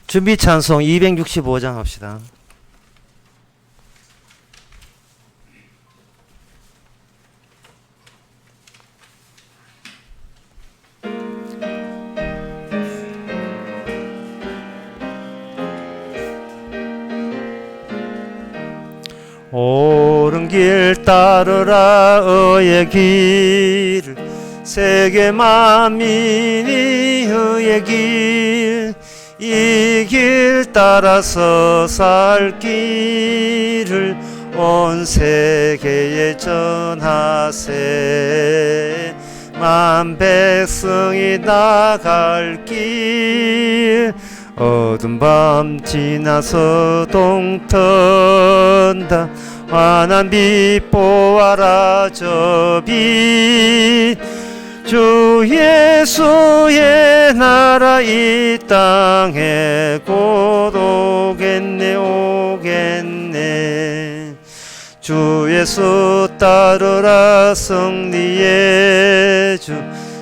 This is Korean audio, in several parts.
준비 찬송 265장 합시다. 옳은 길 따르라 의의 길을 세계 만민이 의의 길 이 길 따라서 살 길을 온 세계에 전하세 만 백성이 나갈 길 어두운 밤 지나서 동턴다 환한 빛 보아라 저 빛 주 예수의 나라 이 땅에 곧 오겠네 오겠네 주 예수 따르라 승리의 주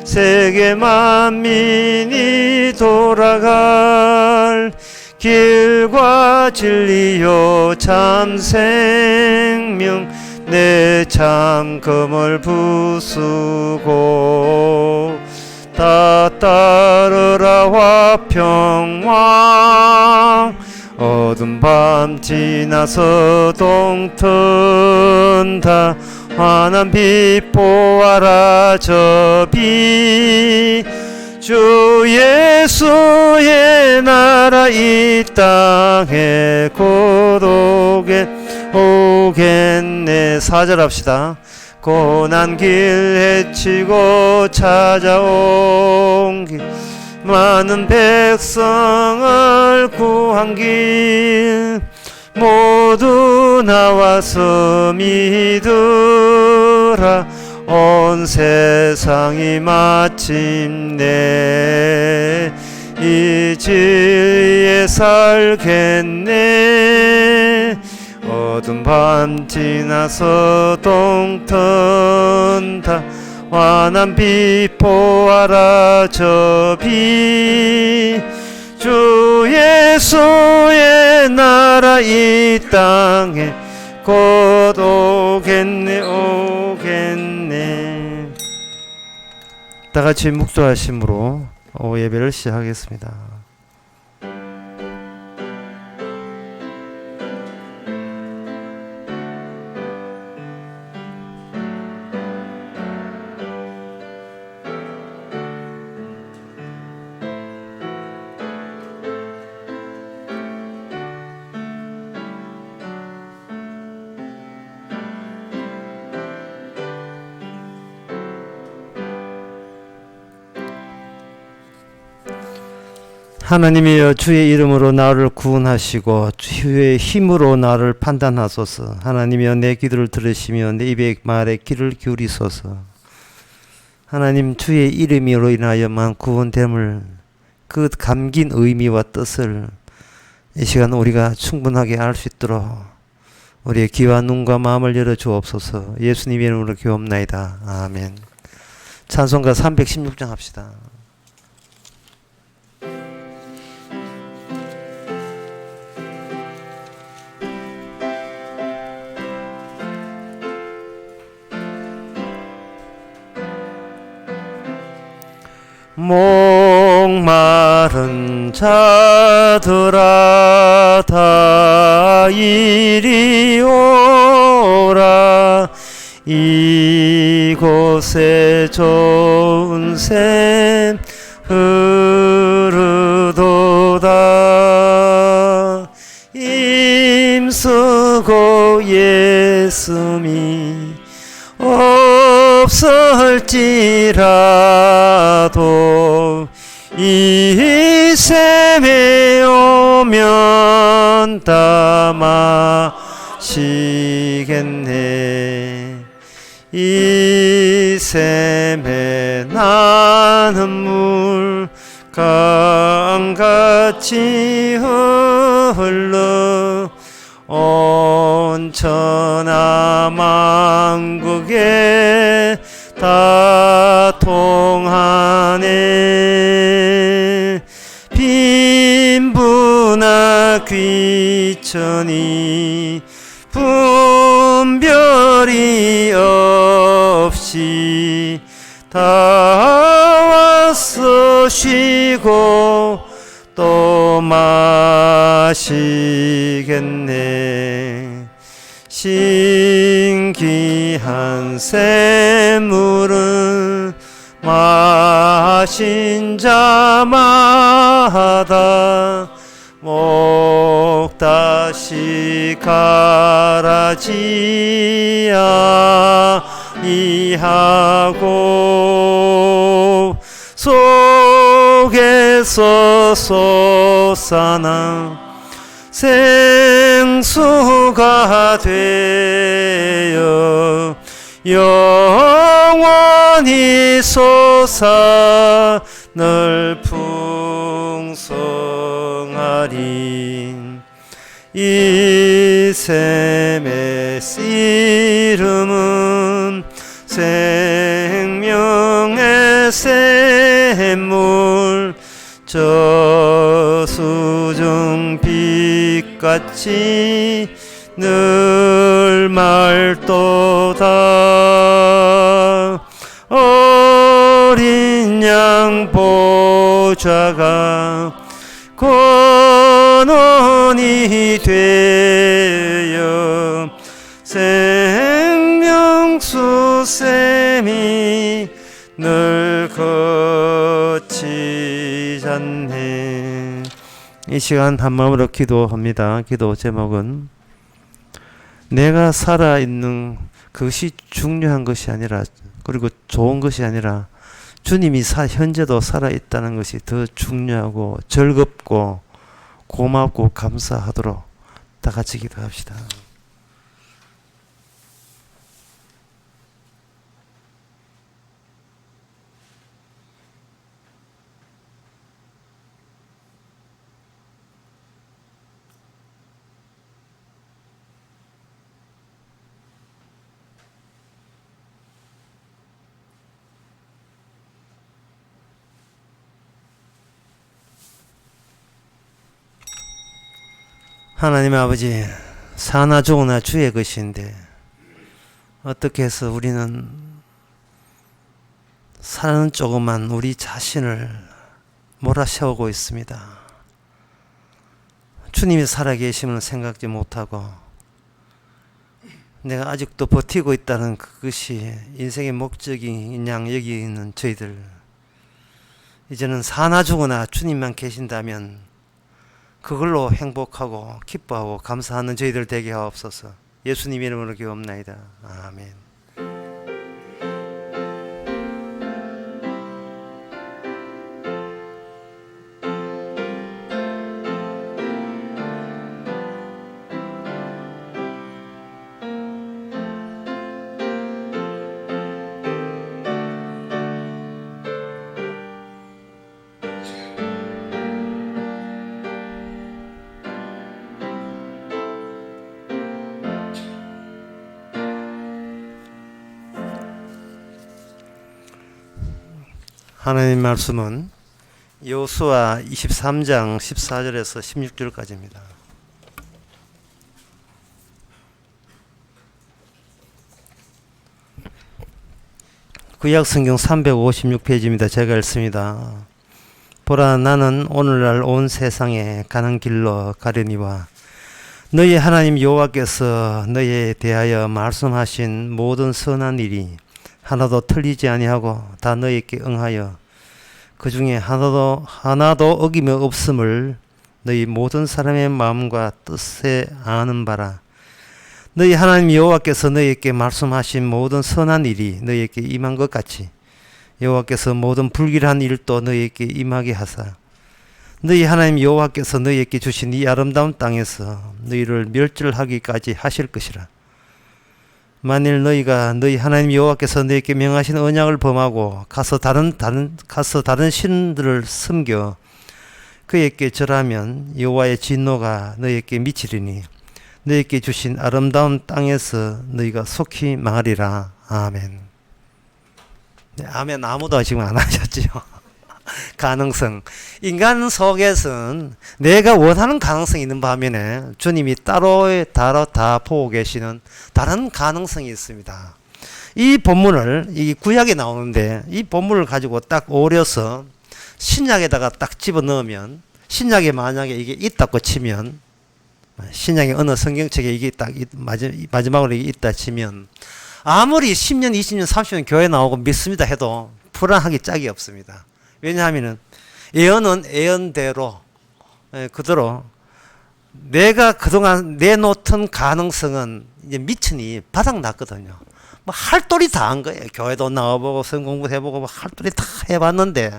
세계 만민이 돌아갈 길과 진리요 참 생명 내 잠금을 부수고 다 따르라 화평왕 어두운 밤 지나서 동턴다 환한 빛 보아라 저 빛 주 예수의 나라 이 땅에 곧 오겠네 4절 합시다. 고난 길 헤치고 찾아온 길 많은 백성을 구한 길 모두 나와서 믿으라 온 세상이 마침내 이 진리에 살겠네 어두운 밤 지나서 동턴다 환한 빛 보아라 저 빛 주 예수의 나라 이 땅에 곧 오겠네 오겠네. 다같이 묵주하심으로 예배를 시작하겠습니다. 하나님이여 주의 이름으로 나를 구원하시고 주의 힘으로 나를 판단하소서. 하나님이여 내 기도를 들으시며 내 입의 말에 귀를 기울이소서. 하나님 주의 이름으로 인하여만 구원됨을 그 감긴 의미와 뜻을 이 시간 우리가 충분하게 알 수 있도록 우리의 귀와 눈과 마음을 열어 주옵소서. 예수님의 이름으로 기도옵나이다. 아멘. 찬송가 316장 합시다. 목마른 자들아 다 이리 오라 이곳에 좋은 샘 흐르도다 힘쓰고 예수미 없을지라도 이 샘에 오면 다 마시겠네 이 샘에 나는 물 강같이 흘러 온 천하 만국에 다 통하네 빈 귀천이 분별이 없이 다 와서 쉬고 또 마시겠네. 신기한 샘물은 마신 자마다 목 다시 가라지 아니하고 속에서 솟아나 생수가 되어 영원히 솟아 늘 풍성하리. 이 샘의 이름은 생명의 샘물, 저수정 빛같이 늘 맑도다. 어린 양 보좌가 권원이 되어 생명수 샘이 늘 거치잖네. 이 시간 한마음으로 기도합니다. 기도 제목은 내가 살아있는 것이 중요한 것이 아니라, 그리고 좋은 것이 아니라 주님이 현재도 살아있다는 것이 더 중요하고 즐겁고 고맙고 감사하도록 다 같이 기도합시다. 하나님 아버지, 사나 죽으나 주의 것인데 어떻게 해서 우리는 사는 조그만 우리 자신을 몰아세우고 있습니다. 주님이 살아계심을 생각지 못하고 내가 아직도 버티고 있다는 그것이 인생의 목적인 양 여기는 저희들, 이제는 사나 죽으나 주님만 계신다면 그걸로 행복하고 기뻐하고 감사하는 저희들 되게 하옵소서. 예수님 이름으로 기도합나이다. 아멘. 하나님 말씀은 여호수아 23장 14절에서 16절까지입니다. 구약 성경 356페이지입니다. 제가 읽습니다. 보라, 나는 오늘날 온 세상에 가는 길로 가려니와 너희 하나님 여호와께서 너희에 대하여 말씀하신 모든 선한 일이 하나도 틀리지 아니하고 다 너희에게 응하여 그 중에 하나도 어김이 없음을 너희 모든 사람의 마음과 뜻에 아는 바라. 너희 하나님 여호와께서 너희에게 말씀하신 모든 선한 일이 너희에게 임한 것 같이 여호와께서 모든 불길한 일도 너희에게 임하게 하사 너희 하나님 여호와께서 너희에게 주신 이 아름다운 땅에서 너희를 멸절하기까지 하실 것이라. 만일 너희가 너희 하나님 여호와께서 너희에게 명하신 언약을 범하고 가서 다른 신들을 섬겨 그에게 절하면 여호와의 진노가 너희에게 미치리니 너희에게 주신 아름다운 땅에서 너희가 속히 망하리라. 아멘. 네, 아멘. 아무도 지금 안 하셨지요. 가능성. 인간 속에서는 내가 원하는 가능성이 있는 반면에 주님이 따로 다 보고 계시는 다른 가능성이 있습니다. 이 본문을, 이 구약에 나오는데 이 본문을 가지고 딱 오려서 신약에다가 딱 집어넣으면, 신약에 만약에 이게 있다고 치면, 신약의 어느 성경책에 이게 딱 마지막으로 이게 있다 치면, 아무리 10년, 20년, 30년 교회 나오고 믿습니다 해도 불안하기 짝이 없습니다. 왜냐하면 예언은 예언대로 그대로 내가 그동안 내놓던 가능성은 이제 미천이 바닥났거든요. 뭐 할 도리 다 한 거예요. 교회도 나와보고 성경 공부 해보고 뭐 할 도리 다 해봤는데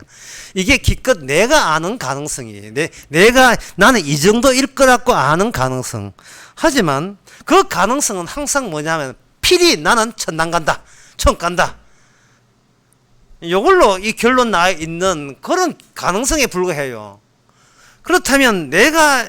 이게 기껏 내가 아는 가능성이 내가 나는 이 정도일 거라고 아는 가능성. 하지만 그 가능성은 항상 뭐냐면 필히 나는 천당 간다, 천국 간다. 이걸로 이 결론 나 있는 그런 가능성에 불과해요. 그렇다면 내가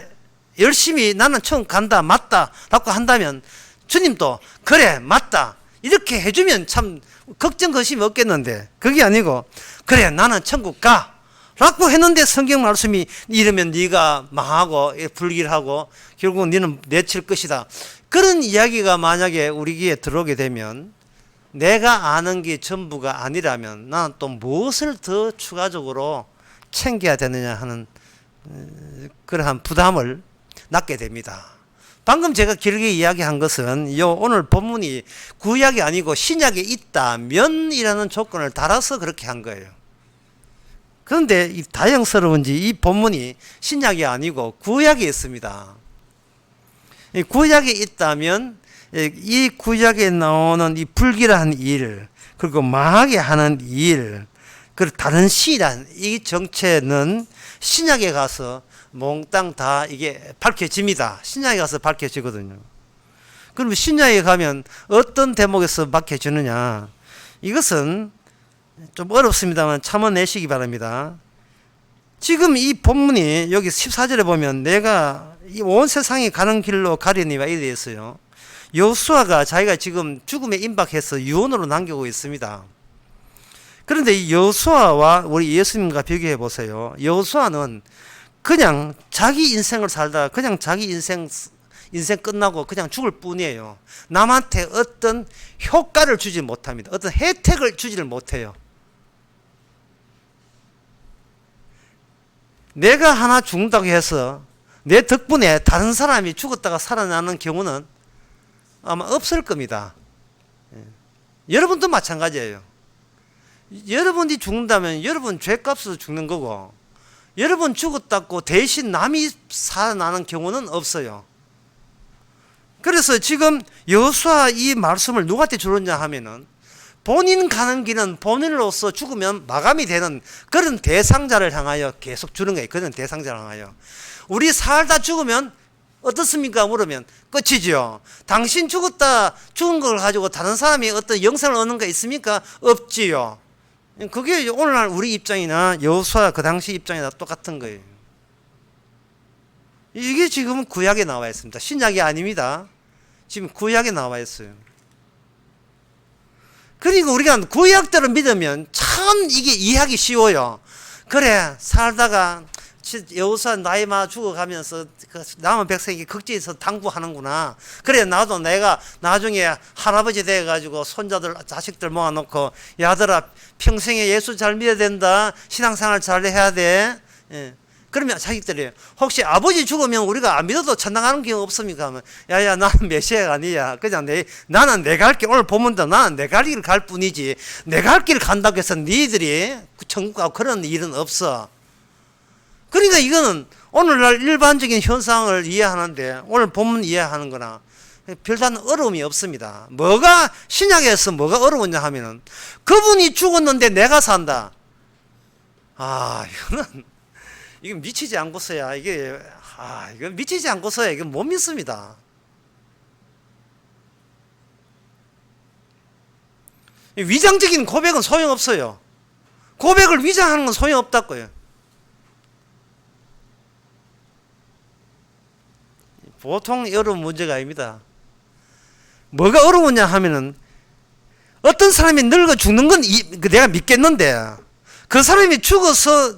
열심히 나는 천국 간다, 맞다 라고 한다면 주님도 그래 맞다 이렇게 해주면 참 걱정 거심이 없겠는데, 그게 아니고 그래 나는 천국 가 라고 했는데 성경 말씀이 이러면 네가 망하고 불길하고 결국은 너는 내칠 것이다, 그런 이야기가 만약에 우리 귀에 들어오게 되면 내가 아는 게 전부가 아니라면 나는 또 무엇을 더 추가적으로 챙겨야 되느냐 하는 그러한 부담을 낳게 됩니다. 방금 제가 길게 이야기한 것은 오늘 본문이 구약이 아니고 신약에 있다면이라는 조건을 달아서 그렇게 한 거예요. 그런데 다행스러운지 이 본문이 신약이 아니고 구약에 있습니다. 구약에 있다면 이 구약에 나오는 이 불길한 일, 그리고 망하게 하는 일, 그리고 다른 시란 이 정체는 신약에 가서 몽땅 다 이게 밝혀집니다. 신약에 가서 밝혀지거든요. 그럼 신약에 가면 어떤 대목에서 밝혀지느냐? 이것은 좀 어렵습니다만 참아내시기 바랍니다. 지금 이 본문이 여기 14절에 보면 내가 이 온 세상이 가는 길로 가려니와 이래 있어요. 여호수아가 자기가 지금 죽음에 임박해서 유언으로 남기고 있습니다. 그런데 이 여호수아와 우리 예수님과 비교해 보세요. 여호수아는 그냥 자기 인생을 살다가 그냥 자기 인생 끝나고 그냥 죽을 뿐이에요. 남한테 어떤 효과를 주지 못합니다. 어떤 혜택을 주지를 못해요. 내가 하나 죽는다고 해서 내 덕분에 다른 사람이 죽었다가 살아나는 경우는 아마 없을 겁니다. 여러분도 마찬가지예요. 여러분이 죽는다면 여러분 죄값으로 죽는 거고, 여러분 죽었다고 대신 남이 살아나는 경우는 없어요. 그래서 지금 여호수아 이 말씀을 누구한테 주느냐 하면은 본인 가는 길은 본인으로서 죽으면 마감이 되는 그런 대상자를 향하여 계속 주는 거예요. 그런 대상자를 향하여. 우리 살다 죽으면 어떻습니까? 물으면 끝이지요. 당신 죽은 걸 가지고 다른 사람이 어떤 영생을 얻는 거 있습니까? 없지요. 그게 오늘날 우리 입장이나 여호수아 그 당시 입장이나 똑같은 거예요. 이게 지금 구약에 나와 있습니다. 신약이 아닙니다. 지금 구약에 나와 있어요. 그리고 우리가 구약대로 믿으면 참 이게 이해하기 쉬워요. 그래 살다가 여호수아 나이 많아 죽어가면서 남은 백성에게 극지에서 당부하는구나. 그래 나도 내가 나중에 할아버지 돼가지고 손자들 자식들 모아놓고 야들아 평생에 예수 잘 믿어야 된다, 신앙생활 잘 해야 돼. 그러면 자식들이 혹시 아버지 죽으면 우리가 안 믿어도 천당 가는 경우 없습니까? 하면 야야 나는 메시아가 아니야. 그냥 나는 내가 할 길, 오늘 보면도 나는 내가 할 길을 갈 뿐이지 내가 할 길을 간다고 해서 니들이 천국 가고 그런 일은 없어. 그러니까 이거는 오늘날 일반적인 현상을 이해하는데 오늘 본문 이해하는 거나 별다른 어려움이 없습니다. 뭐가 신약에서 뭐가 어려웠냐 하면은 그분이 죽었는데 내가 산다. 이건 미치지 않고서야 이건 미치지 않고서야 이건 못 믿습니다. 위장적인 고백은 소용없어요. 고백을 위장하는 건 소용없다고요. 보통 어려운 문제가 아닙니다. 뭐가 어려우냐 하면은 어떤 사람이 늙어 죽는 건 내가 믿겠는데 그 사람이 죽어서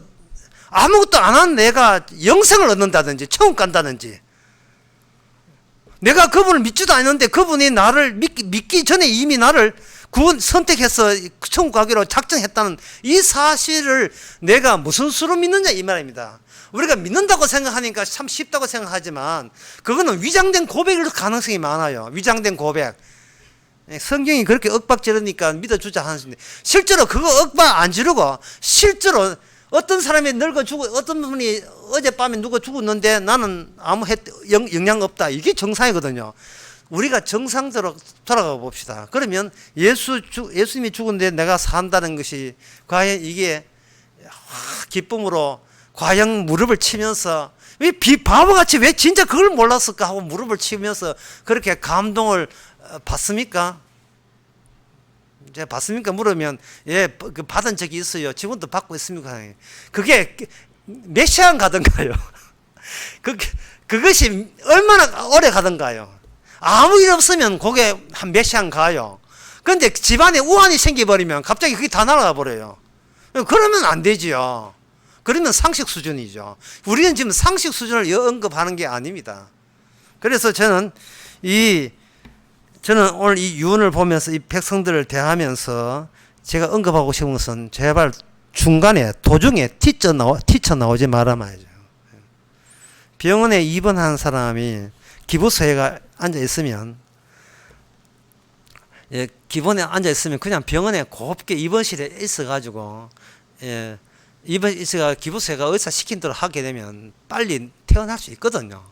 아무것도 안 한 내가 영생을 얻는다든지 천국 간다든지, 내가 그분을 믿지도 않는데 그분이 나를 믿기 전에 이미 나를 구원 선택해서 천국 가기로 작정했다는 이 사실을 내가 무슨 수로 믿느냐 이 말입니다. 우리가 믿는다고 생각하니까 참 쉽다고 생각하지만 그거는 위장된 고백일 가능성이 많아요. 위장된 고백. 성경이 그렇게 윽박 지르니까 믿어주자 하는데, 실제로 그거 윽박 안 지르고 실제로 어떤 사람이 늙어 죽어, 어떤 분이 어젯밤에 누가 죽었는데 나는 아무 영향 없다, 이게 정상이거든요. 우리가 정상대로 돌아가 봅시다. 그러면 예수님이 죽었는데 내가 산다는 것이 과연 이게 기쁨으로 과연 무릎을 치면서, 왜 바보같이 왜 진짜 그걸 몰랐을까 하고 무릎을 치면서 그렇게 감동을 받습니까? 제가 받습니까? 물으면 예, 그 받은 적이 있어요. 지금도 받고 있습니까? 그게 몇 시간 가던가요? 그것이 얼마나 오래 가던가요? 아무 일 없으면 그게 한 몇 시간 가요. 그런데 집안에 우환이 생겨버리면 갑자기 그게 다 날아가 버려요. 그러면 안 되지요. 그러면 상식 수준이죠. 우리는 지금 상식 수준을 언급하는 게 아닙니다. 그래서 저는 오늘 이 유언을 보면서 이 백성들을 대하면서 제가 언급하고 싶은 것은, 제발 중간에 도중에 티쳐 나오지 말아 말이죠. 병원에 입원한 사람이 기부서에가 앉아 있으면, 예, 기본에 앉아 있으면 그냥 병원에 곱게 입원실에 있어가지고, 예, 입원실에 기부서가 의사 시킨 대로 하게 되면 빨리 퇴원할 수 있거든요.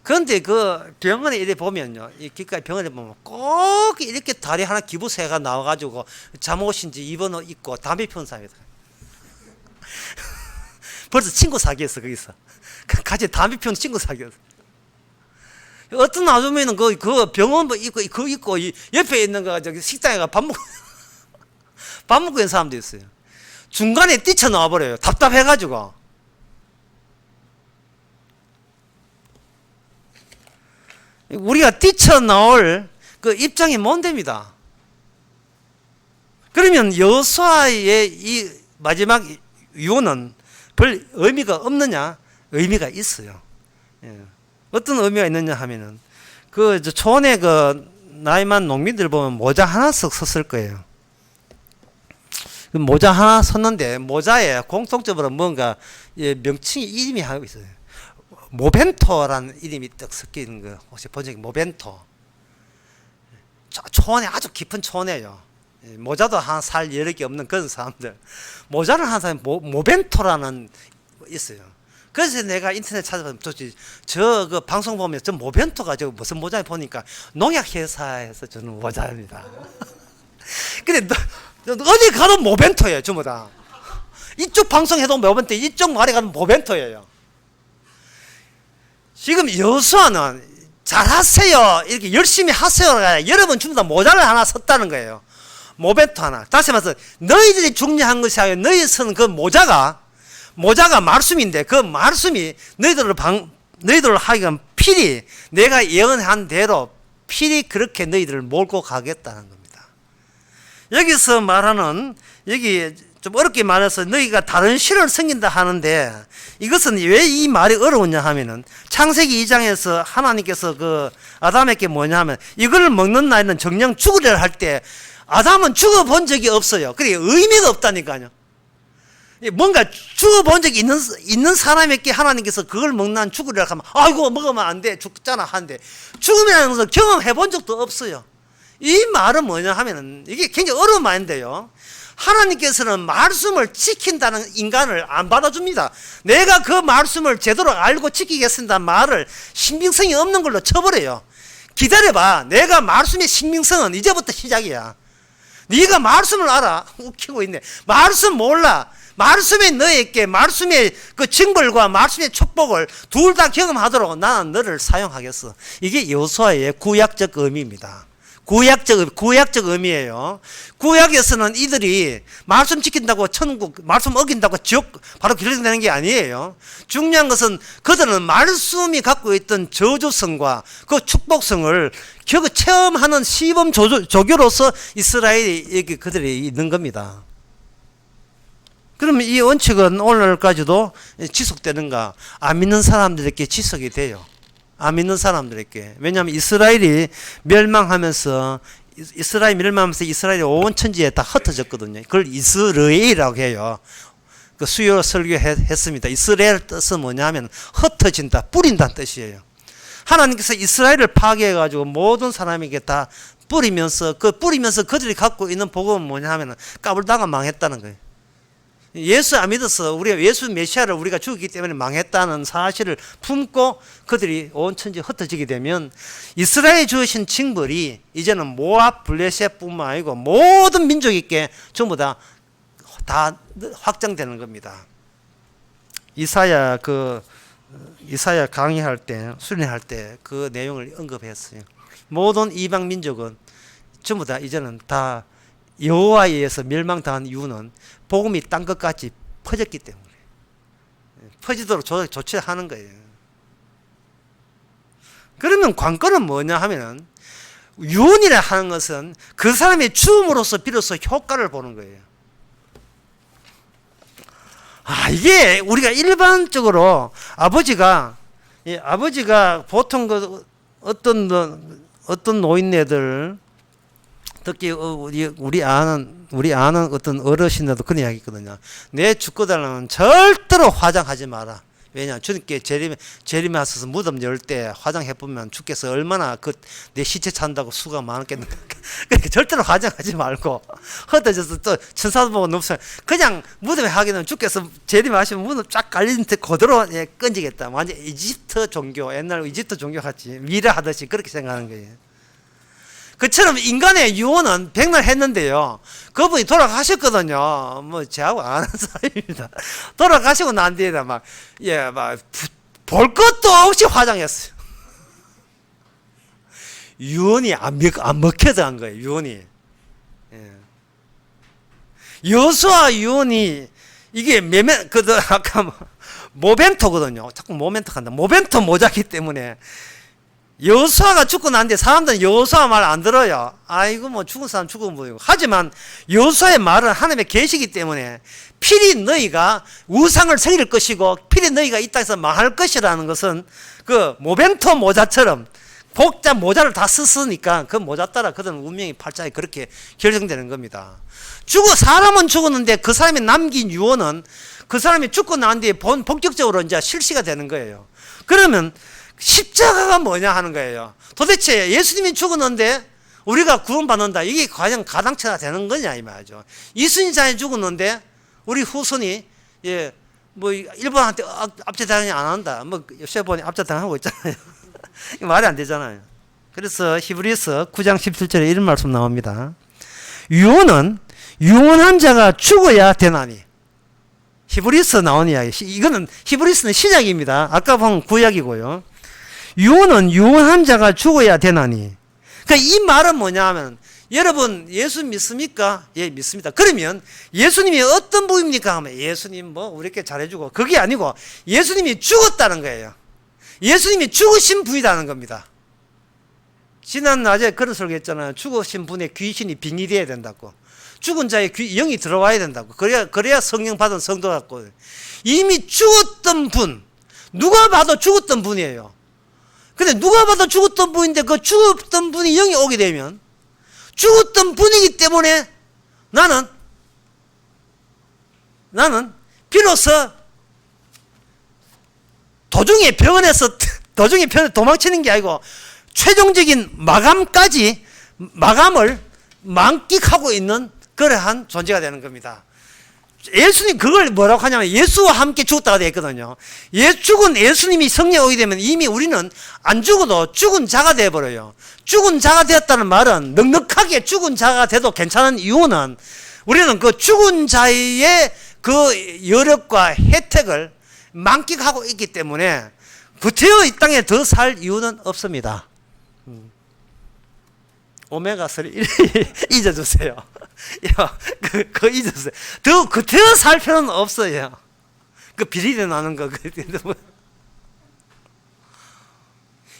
그런데 그 병원에 이래 보면요, 이 기까지 병원에 보면 꼭 이렇게 다리 하나 기부서가 나와가지고 잠옷인지 입원 옷 입고 담배 피우는 사람이다. 벌써 친구 사귀었어, 거기서. 같이 담배 피우는 친구 사귀었어. 어떤 아줌마는 그 병원 입고, 그거 입고, 옆에 있는 거, 저기 식당에 가 밥 먹고 있는 사람도 있어요. 중간에 뛰쳐나와 버려요. 답답해가지고. 우리가 뛰쳐나올 그 입장이 못 됩니다. 그러면 여호수아의 이 마지막 유언은 별 의미가 없느냐? 의미가 있어요. 예. 어떤 의미가 있느냐 하면은, 촌에 나이 많은 농민들 보면 모자 하나 씩 썼을 거예요. 그 모자 하나 썼는데 모자에 공통적으로 뭔가 명칭이 이름이 하고 있어요. 모벤토라는 이름이 딱 섞여 있는 거 혹시 본 적이? 모벤토. 촌에 아주 깊은 촌에요. 모자도 한 살 여러 개 없는 그런 사람들, 모자를 하는 사람이 모벤토라는 있어요. 그래서 내가 인터넷 찾아보면 그 방송 보면 저 모벤토가 저 무슨 모자 보니까 농약회사에서 주는 모자입니다. 근데 어디 가도 모벤토예요, 전부 다. 이쪽 방송해도 모벤토, 이쪽 말에 가도 모벤토예요. 지금 여호수아는 잘하세요, 이렇게 열심히 하세요가 여러분 전부 다 모자를 하나 썼다는 거예요. 모벤토 하나. 다시 말해서 너희들이 중요한 것이 아니라 너희 쓰는 그 모자가 말씀인데, 그 말씀이 너희들을 하여금 필히 내가 예언한 대로 필히 그렇게 너희들을 몰고 가겠다는 겁니다. 여기서 말하는, 여기 좀 어렵게 말해서 너희가 다른 신을 섬긴다 하는데, 이것은 왜 이 말이 어려웠냐 하면은, 창세기 2장에서 하나님께서 그 아담에게 뭐냐 하면, 이걸 먹는 날에는 정령 죽으리라 할 때 아담은 죽어본 적이 없어요. 그게 의미가 없다니까요. 뭔가 죽어본 적이 있는 사람에게 하나님께서 그걸 먹는 죽으리라 하면, 아이고 먹으면 안 돼, 죽잖아 하는데, 죽음이라는 것을 경험해 본 적도 없어요. 이 말은 뭐냐 하면은, 이게 굉장히 어려운 말인데요, 하나님께서는 말씀을 지킨다는 인간을 안 받아줍니다. 내가 그 말씀을 제대로 알고 지키겠습니다 말을 신빙성이 없는 걸로 쳐버려요. 기다려봐, 내가 말씀의 신빙성은 이제부터 시작이야. 네가 말씀을 알아? 웃기고 있네. 말씀 몰라. 말씀이 너에게 말씀의 그 징벌과 말씀의 축복을 둘 다 경험하도록 나는 너를 사용하겠어. 이게 여호수아의 구약적 의미입니다. 구약적 의미예요. 구약에서는 이들이 말씀 지킨다고 천국, 말씀 어긴다고 지옥 바로 결정되는 게 아니에요. 중요한 것은 그들은 말씀이 갖고 있던 저주성과 그 축복성을 체험하는 시범 조교로서 이스라엘이 그들이 있는 겁니다. 그러면 이 원칙은 오늘까지도 지속되는가? 안 믿는 사람들에게 지속이 돼요. 안 믿는 사람들에게. 왜냐하면 이스라엘이 멸망하면서 이스라엘이 온 천지에 다 흩어졌거든요. 그걸 이스라엘이라고 해요. 그 수요 설교했습니다. 이스라엘 뜻은 뭐냐면 흩어진다, 뿌린다는 뜻이에요. 하나님께서 이스라엘을 파괴해가지고 모든 사람에게 다 뿌리면서 그들이 갖고 있는 복음은 뭐냐 하면 까불다가 망했다는 거예요. 예수 안 믿어서 우리가 예수 메시아를 우리가 죽였기 때문에 망했다는 사실을 품고 그들이 온 천지에 흩어지게 되면 이스라엘이 주신 징벌이 이제는 모압 블레셋뿐만 아니고 모든 민족에게 전부 다 확장되는 겁니다. 이사야 강의할 때 수련할 때 그 내용을 언급했어요. 모든 이방 민족은 전부 다 이제는 다 여호와에 의해서 멸망당한 이유는 복음이 딴 것 같이 퍼졌기 때문에 퍼지도록 조치하는 거예요. 그러면 관건은 뭐냐 하면은 유언이라 하는 것은 그 사람의 죽음으로써 비로소 효과를 보는 거예요. 이게 우리가 일반적으로 아버지가 보통 어떤 노인네들 특히 우리 아는 어떤 어르신들도 그런 이야기 있거든요. 내 죽고 달라면 절대로 화장하지 마라. 왜냐, 주님께 재림하셔서 무덤 열 때 화장해보면 주께서 얼마나 내 시체 찬다고 수가 많았겠는가. 그러니까 절대로 화장하지 말고 흩어져서 또 천사도 보고 넘쳐 그냥 무덤에 하기는 주께서 재림하시면 무덤 쫙 깔린 데 그대로 끈지겠다. 완전 이집트 종교, 옛날 이집트 종교 같이 미라하듯이 그렇게 생각하는 거예요. 그처럼 인간의 유언은 백날 했는데요. 그분이 돌아가셨거든요. 저하고 아는 사람입니다. 돌아가시고 난 뒤에 볼 것도 없이 화장했어요. 유언이 안 먹혀서 한 거예요, 유언이. 여호수아 유언이 이게 아까 모멘토거든요. 자꾸 모멘토 간다. 모멘토 모자기 때문에 여호수아가 죽고 난 뒤에 사람들은 여호수아 말 안 들어요. 죽은 사람 죽은 분이고. 하지만 여호수아의 말은 하나님의 계시이기 때문에 필히 너희가 우상을 섬길 것이고 필히 너희가 이 땅에서 망할 것이라는 것은 그 모멘토 모자처럼 복자 모자를 다 썼으니까 그 모자 따라 그들은 운명이 팔자에 그렇게 결정되는 겁니다. 사람은 죽었는데 그 사람이 남긴 유언은 그 사람이 죽고 난 뒤에 본격적으로 이제 실시가 되는 거예요. 그러면 십자가가 뭐냐 하는 거예요. 도대체 예수님이 죽었는데 우리가 구원받는다. 이게 과연 가당체가 되는 거냐 이 말이죠. 이순신장이 죽었는데 우리 후손이 일본한테 압제당이 안 한다. 요새보니 압제당하고 있잖아요. 말이 안 되잖아요. 그래서 히브리서 9장 17절에 이런 말씀 나옵니다. 유언은 유언한 자가 죽어야 되나니. 히브리서 나온 이야기. 이거는 히브리서는 신약입니다. 아까 본 구약이고요. 유언은 유언한 자가 죽어야 되나니. 그러니까 이 말은 뭐냐 하면 여러분 예수 믿습니까? 예, 믿습니다. 그러면 예수님이 어떤 분입니까? 하면 예수님 우리 이렇게 잘해주고 그게 아니고 예수님이 죽었다는 거예요. 예수님이 죽으신 분이라는 겁니다. 지난 낮에 그런 설교했잖아요. 죽으신 분의 귀신이 빙의되어야 된다고. 죽은 자의 영이 들어와야 된다고. 그래야 성령 받은 성도 같고. 이미 죽었던 분, 누가 봐도 죽었던 분이에요. 근데 누가 봐도 죽었던 분인데 그 죽었던 분이 영이 오게 되면 죽었던 분이기 때문에 나는 비로소 도중에 병원에서 도망치는 게 아니고 최종적인 마감을 만끽하고 있는 그러한 존재가 되는 겁니다. 예수님 그걸 뭐라고 하냐면 예수와 함께 죽었다가 되어 있거든요. 죽은 예수님이 성령에 오게 되면 이미 우리는 안 죽어도 죽은 자가 되어버려요. 죽은 자가 되었다는 말은 넉넉하게 죽은 자가 돼도 괜찮은 이유는 우리는 그 죽은 자의 그 여력과 혜택을 만끽하고 있기 때문에 구태여 이 땅에 더 살 이유는 없습니다. 오메가3 잊어주세요. 그거 잊어주세요. 더 구태여 살 필요는 없어요. 그 비리대 나는 거.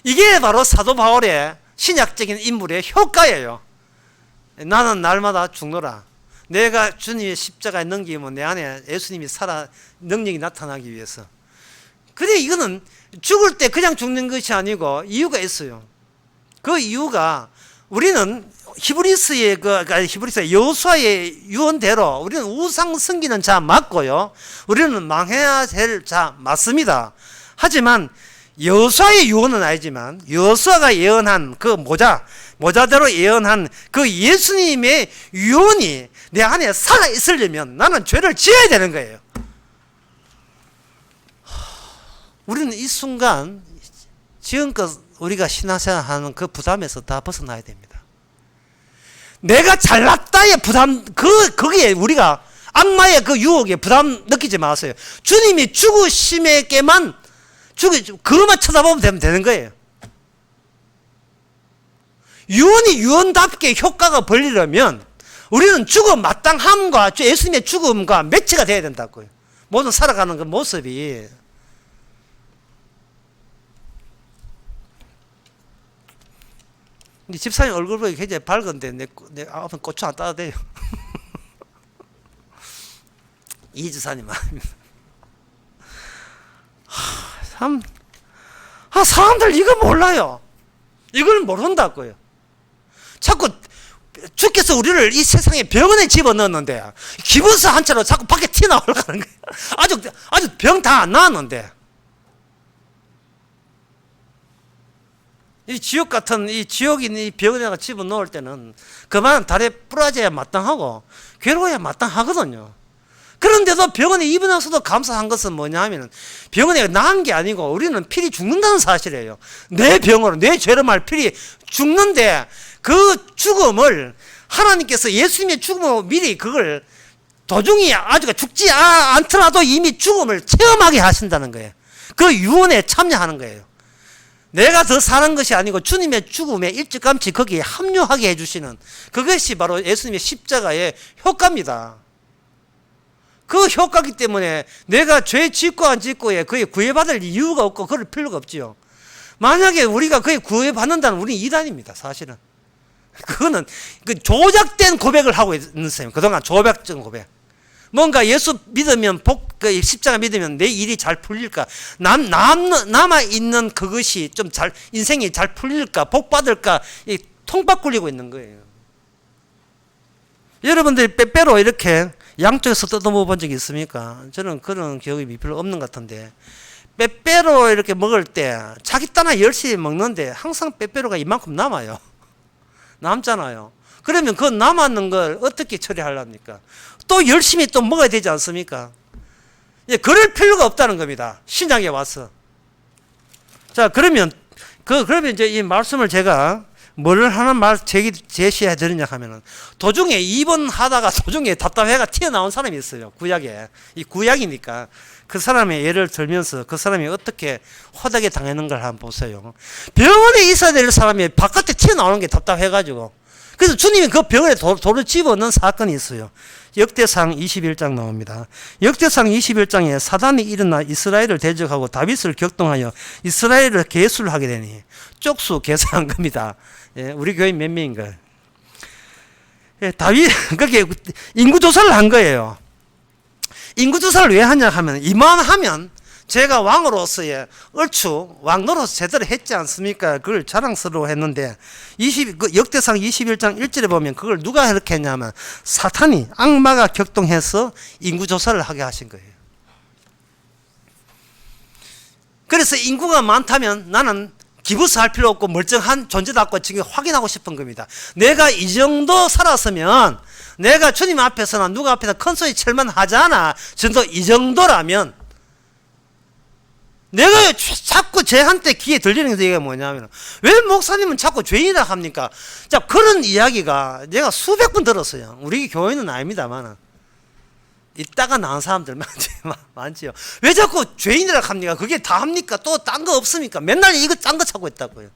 이게 바로 사도 바울의 신약적인 인물의 효과예요. 나는 날마다 죽노라. 내가 주님의 십자가에 넘기면 내 안에 예수님이 살아 능력이 나타나기 위해서. 근데 이거는 죽을 때 그냥 죽는 것이 아니고 이유가 있어요. 그 이유가 우리는 히브리서의 여호수아의 유언대로 우리는 우상 섬기는 자 맞고요. 우리는 망해야 될 자 맞습니다. 하지만 여호수아의 유언은 아니지만 여호수아가 예언한 그 모자대로 예언한 그 예수님의 유언이 내 안에 살아 있으려면 나는 죄를 지어야 되는 거예요. 우리는 이 순간 지금껏 우리가 신앙생활하는 그 부담에서 다 벗어나야 됩니다. 내가 잘났다의 부담, 거기에 우리가 악마의 그 유혹에 부담 느끼지 마세요. 주님이 죽으심에게만 그것만 쳐다보면 되는 거예요. 유언이 유언답게 효과가 벌리려면 우리는 죽음 마땅함과 예수님의 죽음과 매치가 돼야 된다고요. 모든 살아가는 그 모습이. 집사님 얼굴 보기 굉장히 밝은데 내 앞은 고추 안 따도 돼요. 이지사님 아닙니다. 사람들 이거 몰라요. 이걸 모른다고요. 자꾸 주께서 우리를 이 세상에 병원에 집어넣었는데 기부서 한 차로 자꾸 밖에 튀어나오려고 하는 거예요. 아주 병 다 안 나왔는데. 이 지옥 같은 이 지옥인 이 병원에다가 집어넣을 때는 그만 달에 뿌라져야 마땅하고 괴로워야 마땅하거든요. 그런데도 병원에 입원해서도 감사한 것은 뭐냐 하면 병원에 나은 게 아니고 우리는 필히 죽는다는 사실이에요. 내 병으로 내 죄로 말 필히 죽는데 그 죽음을 하나님께서 예수님의 죽음으로 미리 그걸 도중에 아주 죽지 않더라도 이미 죽음을 체험하게 하신다는 거예요. 그 유언에 참여하는 거예요. 내가 더 사는 것이 아니고 주님의 죽음에 일찌감치 거기에 합류하게 해주시는 그것이 바로 예수님의 십자가의 효과입니다. 그 효과기 때문에 내가 죄 짓고 안 짓고에 거의 구애받을 이유가 없고 그럴 필요가 없지요. 만약에 우리가 거의 구애받는다면 우리는 이단입니다. 사실은 그거는 그 조작된 고백을 하고 있는 셈이에요. 그동안 조작된 고백. 뭔가 예수 믿으면 십자가 믿으면 내 일이 잘 풀릴까? 남아있는 그것이 좀 인생이 잘 풀릴까? 복 받을까? 통박 굴리고 있는 거예요. 여러분들이 빼빼로 이렇게 양쪽에서 뜯어먹어 본 적이 있습니까? 저는 그런 기억이 별로 없는 것 같은데. 빼빼로 이렇게 먹을 때 자기 따나 열심히 먹는데 항상 빼빼로가 이만큼 남아요. 남잖아요. 그러면 그 남았는 걸 어떻게 처리하려합니까? 또 열심히 또 먹어야 되지 않습니까? 그럴 필요가 없다는 겁니다. 신약에 와서. 자, 그러면 이제 이 말씀을 제가 뭐를 하는 제시해 드리냐 하면은 도중에 입원하다가 도중에 답답해가 튀어나온 사람이 있어요. 구약에. 이 구약이니까 그 사람의 예를 들면서 그 사람이 어떻게 호되게 당했는 걸 한번 보세요. 병원에 있어야 될 사람이 바깥에 튀어나오는 게 답답해가지고 그래서 주님이 그 병원에 돌을 집어넣은 사건이 있어요. 역대상 21장 나옵니다. 역대상 21장에 사단이 일어나 이스라엘을 대적하고 다윗을 격동하여 이스라엘을 계수를 하게 되니 쪽수 계산한 겁니다. 예, 우리 교회 몇 명인가요? 예, 다윗 그게 인구조사를 한 거예요. 인구조사를 왜 하냐 하면 이만하면 제가 왕으로서의 얼추 왕노릇 제대로 했지 않습니까? 그걸 자랑스러워했는데 역대상 21장 1절에 보면 그걸 누가 이렇게 했냐면 사탄이 악마가 격동해서 인구조사를 하게 하신 거예요. 그래서 인구가 많다면 나는 기부스 할 필요 없고 멀쩡한 존재답고 지금 확인하고 싶은 겁니다. 내가 이 정도 살았으면 내가 주님 앞에서나 누가 앞에서 큰 소리 칠만 하잖아. 이 정도라면 내가 자꾸 쟤한테 귀에 들리는 게 뭐냐면 왜 목사님은 자꾸 죄인이라 합니까? 자, 그런 이야기가 내가 수백 번 들었어요. 우리 교회는 아닙니다만 이따가 나온 사람들 많지요. 왜 자꾸 죄인이라 합니까? 그게 다 합니까? 또 딴 거 없습니까? 맨날 이거 딴 거 찾고 있다고요.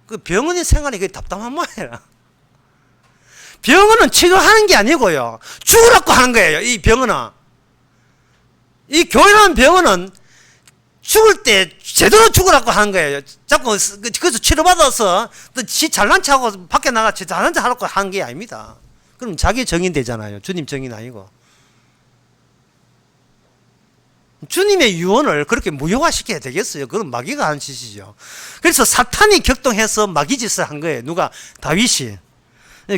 그 병원의 생활이 그게 답답한 모양이라. 병원은 치료하는 게 아니고요. 죽으라고 하는 거예요. 이 병원은. 이 교회라는 병원은 죽을 때 제대로 죽으라고 하는 거예요. 자꾸 그래서 치료받아서 또 지 잘난 척하고 밖에 나가 잘난 척 하라고 하는 게 아닙니다. 그럼 자기 정인 되잖아요. 주님 정인 아니고. 주님의 유언을 그렇게 무효화시켜야 되겠어요. 그건 마귀가 하는 짓이죠. 그래서 사탄이 격동해서 마귀 짓을 한 거예요. 누가? 다윗이.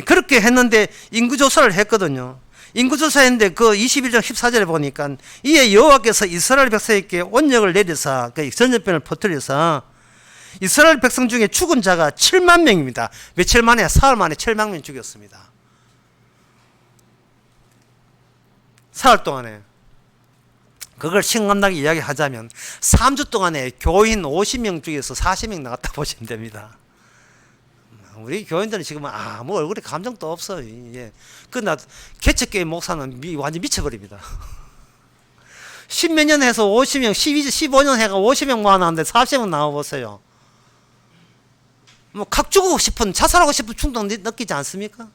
그렇게 했는데 인구조사를 했거든요. 인구조사했는데 그 21장 14절에 보니까 이에 여호와께서 이스라엘 백성에게 온역을 내려서 그 전염병을 퍼뜨려서 이스라엘 백성 중에 죽은 자가 7만 명입니다. 며칠 만에 사흘 만에 7만 명 죽였습니다. 사흘 동안에. 그걸 심각하게 이야기하자면 3주 동안에 교인 50명 중에서 40명 나갔다 보시면 됩니다. 우리 교인들은 지금 아무 얼굴에 감정도 없어요. 예. 그나 개척교회 목사는 완전 미쳐버립니다. 10몇 년 해서 50명, 15년 해가 50명 모아놨는데 40명 나와보세요. 뭐 각 죽고 싶은, 자살하고 싶은 충동 느끼지 않습니까?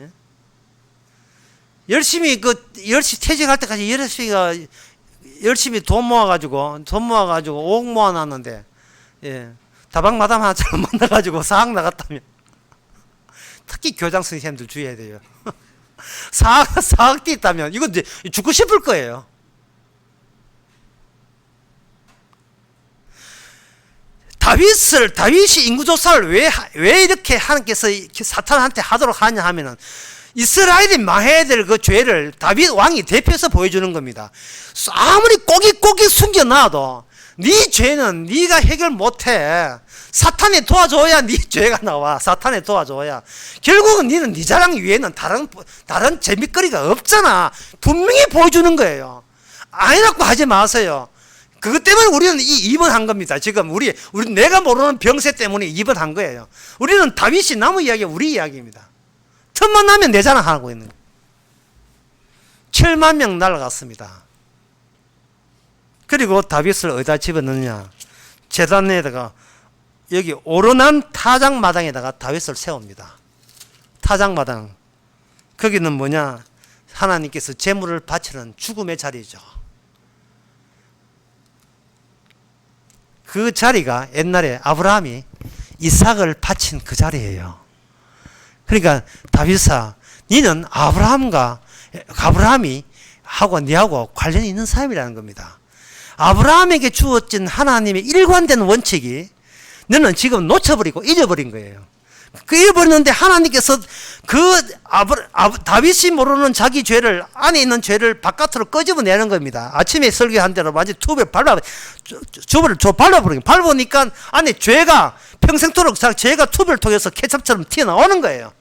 예? 열심히 퇴직할 때까지 열심히 돈 모아가지고 5억 모아놨는데, 예. 다방 마담 하나처럼 만나가지고 사학 나갔다면, 특히 교장 선생님들 주의해야 돼요. 사학도 있다면 이건 이제 죽고 싶을 거예요. 다윗이 인구조사를 왜 이렇게 하나님께서 사탄한테 하도록 하냐 하면은, 이스라엘이 망해야 될 그 죄를 다윗 왕이 대표해서 보여주는 겁니다. 아무리 꼬깃꼬깃 숨겨놔도 네 죄는 네가 해결 못해. 사탄이 도와줘야 네 죄가 나와. 사탄이 도와줘야. 결국은 너는 네 자랑 위에는 다른 재밌거리가 없잖아. 분명히 보여주는 거예요. 아니라고 하지 마세요. 그것 때문에 우리는 입원한 겁니다. 지금 우리 내가 모르는 병세 때문에 입원한 거예요. 우리는 다윗이 나무 이야기가 우리 이야기입니다. 틈만 나면 내 자랑하고 있는 거예요. 7만 명 날아갔습니다. 그리고 다윗을 어디다 집어넣느냐? 제단에다가 여기 오르난 타작마당에다가 다윗을 세웁니다. 타작마당. 거기는 뭐냐? 하나님께서 제물을 바치는 죽음의 자리죠. 그 자리가 옛날에 아브라함이 이삭을 바친 그 자리예요. 그러니까 다윗아, 너는 아브라함이 하고 니하고 관련이 있는 사람이라는 겁니다. 아브라함에게 주어진 하나님의 일관된 원칙이 너는 지금 놓쳐버리고 잊어버린 거예요. 그 잃어버렸는데 하나님께서 다윗이 모르는 자기 죄를, 안에 있는 죄를 바깥으로 끄집어내는 겁니다. 아침에 설교한 대로 완전히 투별 밟아보니까 안에 죄가 평생토록 죄가 투별 통해서 케첩처럼 튀어나오는 거예요.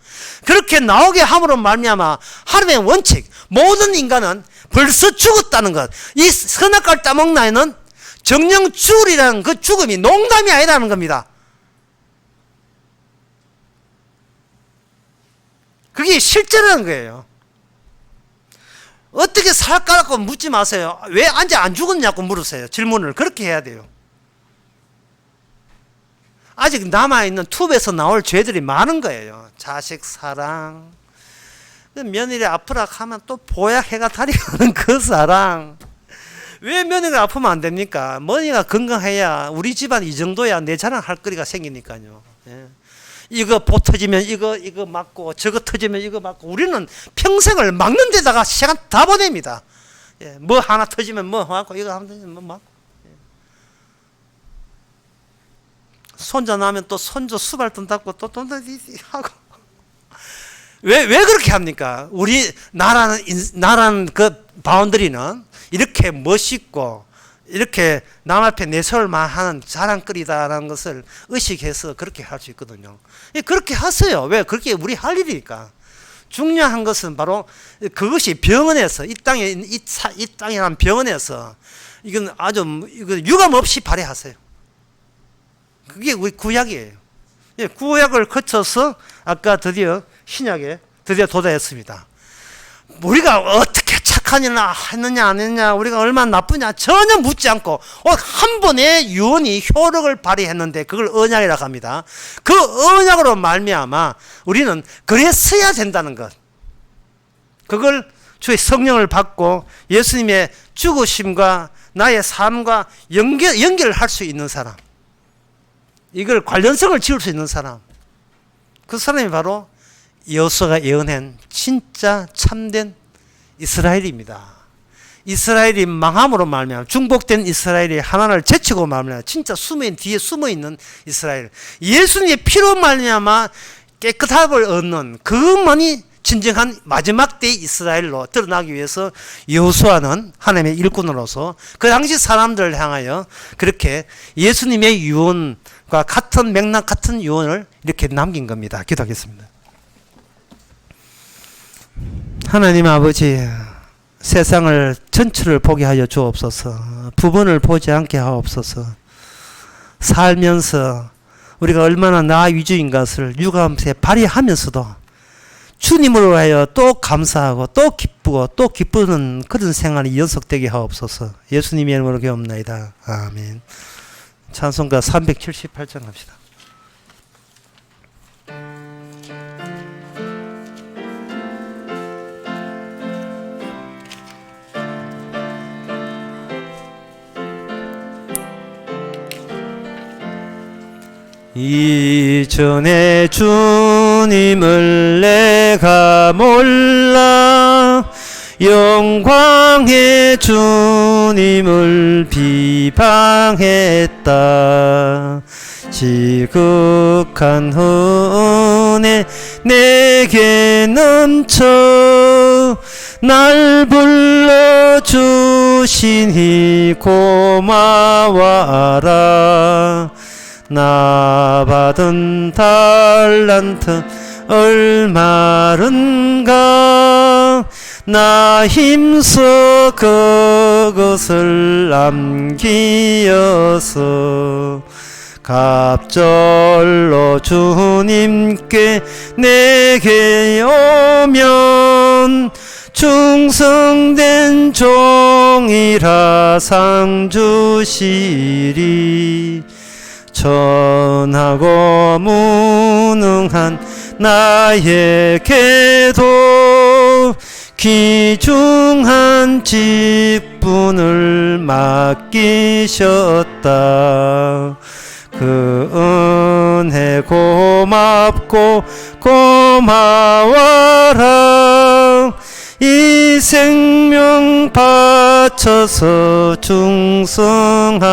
그렇게 나오게 함으로 말미암아 하나님의 원칙, 모든 인간은 벌써 죽었다는 것, 이 선악과를 따먹는 아이는 정령 죽으리라는 그 죽음이 농담이 아니라는 겁니다. 그게 실제라는 거예요. 어떻게 살까라고 묻지 마세요. 왜 아직 안 죽었냐고 물으세요. 질문을 그렇게 해야 돼요. 아직 남아있는 튜브에서 나올 죄들이 많은 거예요. 자식 사랑, 며느리 아프라 하면 또 보약 해가 다리가는 그 사랑. 왜 며느리가 아프면 안 됩니까? 며느리가 건강해야 우리 집안 이 정도야 내 자랑할 거리가 생기니까요. 예. 이거 보 터지면 이거 맞고, 저거 터지면 이거 맞고, 우리는 평생을 막는 데다가 시간 다 보냅니다. 예. 뭐 하나 터지면 뭐 맞고, 이거 하나 터지면 뭐 맞고. 예. 손자 나면 또 손주 수발돈 닦고 또 돈 하고. 왜 그렇게 합니까? 우리 나라는 그 바운더리는 이렇게 멋있고, 이렇게 남 앞에 내세울만 하는 자랑거리다라는 것을 의식해서 그렇게 할 수 있거든요. 그렇게 하세요. 왜? 그렇게 우리 할 일이니까. 중요한 것은 바로 그것이 병원에서, 이 땅이라는 병원에서 이건 유감 없이 발휘하세요. 그게 우리 구약이에요. 구약을 거쳐서 아까 드디어 신약에 도달했습니다. 우리가 어떻게 착한 일을 했느냐 안 했느냐, 우리가 얼마나 나쁘냐 전혀 묻지 않고 한 번의 유언이 효력을 발휘했는데 그걸 언약이라고 합니다. 그 언약으로 말미암아 우리는 그랬어야 된다는 것, 그걸 주의 성령을 받고 예수님의 죽으심과 나의 삶과 연결할 수 있는 사람, 이걸 관련성을 지을 수 있는 사람, 그 사람이 바로 여호수아가 예언한 진짜 참된 이스라엘입니다. 이스라엘이 망함으로 말미암아, 중복된 이스라엘이 하나님을 제치고 말미암아 진짜 뒤에 숨어있는 이스라엘, 예수님의 피로 말미암아 깨끗함을 얻는 그것만이 진정한 마지막 때의 이스라엘로 드러나기 위해서 여호수아는 하나님의 일꾼으로서 그 당시 사람들을 향하여 그렇게 예수님의 유언과 같은 맥락 같은 유언을 이렇게 남긴 겁니다. 기도하겠습니다. 하나님 아버지, 세상을 전체를 보게 하여 주옵소서. 부분을 보지 않게 하옵소서. 살면서 우리가 얼마나 나 위주인 것을 유감에 발휘하면서도 주님으로 하여 또 감사하고 또 기쁘고 또 기쁘는 그런 생활이 연속되게 하옵소서. 예수님의 이름으로 기도합나이다. 아멘. 찬송가 378장 합시다. 이전에 주님을 내가 몰라 영광의 주님을 비방했다. 지극한 은혜 내게 넘쳐 날 불러주시니 고마워라. 나 받은 달란트 얼마른가 나 힘써 그것을 남기어서 갑절로 주님께 내게 오면 충성된 종이라 상 주시리. 전하고 무능한 나에게도 귀중한 직분을 맡기셨다. 그 은혜 고맙고 고마워라. 이 생명 바쳐서 충성하리.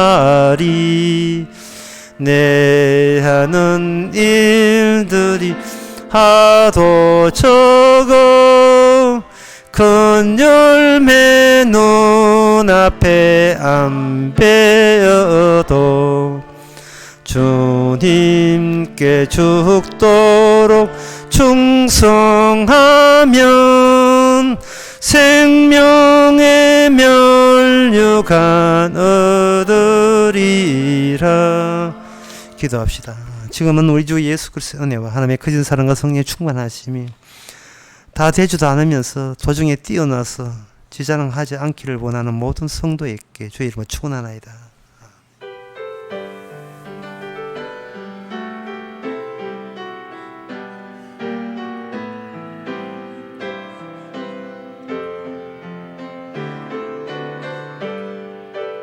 내 하는 일들이 하도 적어 큰 열매 눈앞에 안 베어도 주님께 죽도록 충성하면 생명의 멸류관 얻으리라. 기도합시다. 지금은 우리 주 예수 그리스도의 은혜와 하나님의 크신 사랑과 성령의 충만하심이 다 되지도 않으면서 도중에 뛰어나서 지자랑하지 않기를 원하는 모든 성도에게 주의 이름으로 축원하나이다.